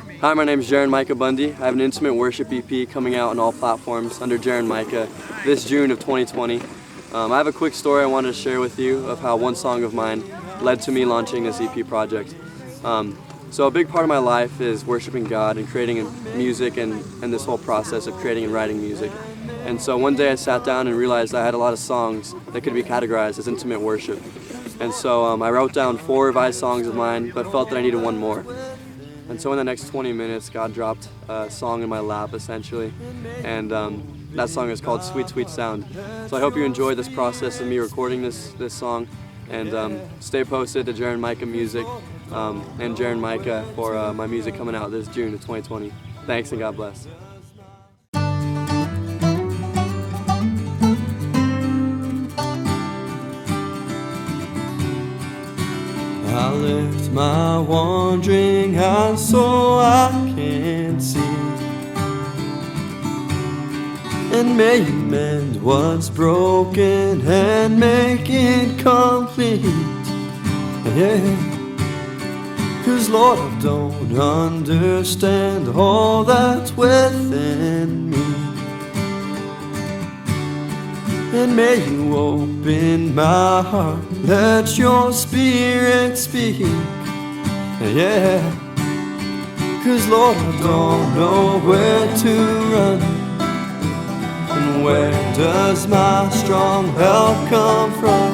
Hi, my name is Jaron Micah Bundy. I have an intimate worship EP coming out on all platforms under Jaron Micah this June of 2020. I have a quick story I wanted to share with you of how one song of mine led to me launching this EP project. So a big part of my life is worshiping God and creating music and this whole process of creating and writing music. And so one day I sat down and realized I had a lot of songs that could be categorized as intimate worship. And so I wrote down 4 revised songs of mine, but felt that I needed one more. And so in the next 20 minutes, God dropped a song in my lap, essentially. And that song is called Sweet, Sweet Sound. So I hope you enjoy this process of me recording this song. And stay posted to JaronMicahMusic and Jaron Micah for my music coming out this June of 2020. Thanks and God bless. I lift my wandering eyes so I can see, and may you mend what's broken and make it complete. Yeah, 'cause Lord, I don't understand all that's within me, and may you open my heart, let your spirit speak. Yeah, 'cause Lord, I don't know where to run, and where does my strong help come from?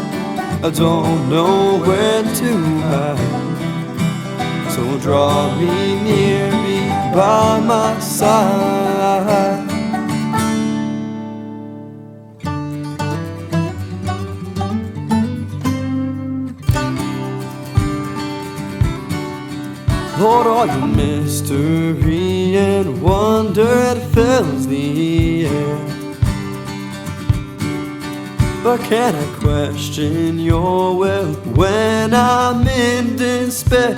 I don't know where to hide, so draw me near, be by my side. Lord, all your mystery and wonder, it fills the air. But can I question your will when I'm in despair?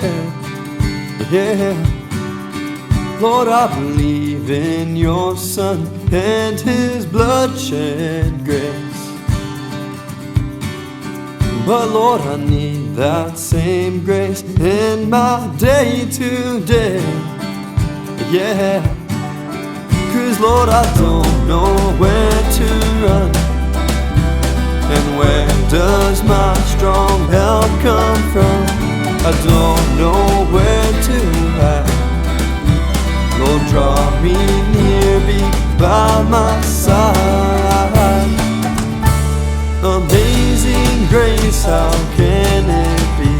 Yeah, Lord, I believe in your Son and His bloodshed grace. But Lord, I need that same grace in my day to day. Yeah, 'cause Lord, I don't know where to run, and where does my strong help come from? I don't know where to hide. Lord, draw me near, be by my side. Amazing grace, how can it be?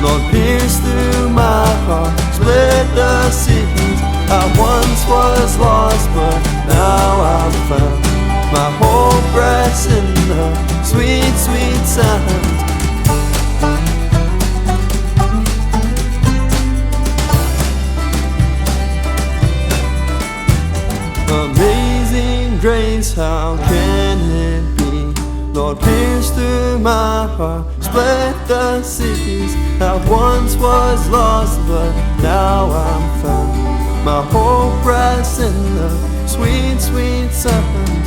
Lord, pierce through my heart, split the seas. I once was lost, but now I'm found. My hope rests in the sweet, sweet sound. Amazing grace, how can it be? Lord, pierce through my heart, split the seas. I once was lost, but now I'm found. My hope rests in the sweet, sweet sound.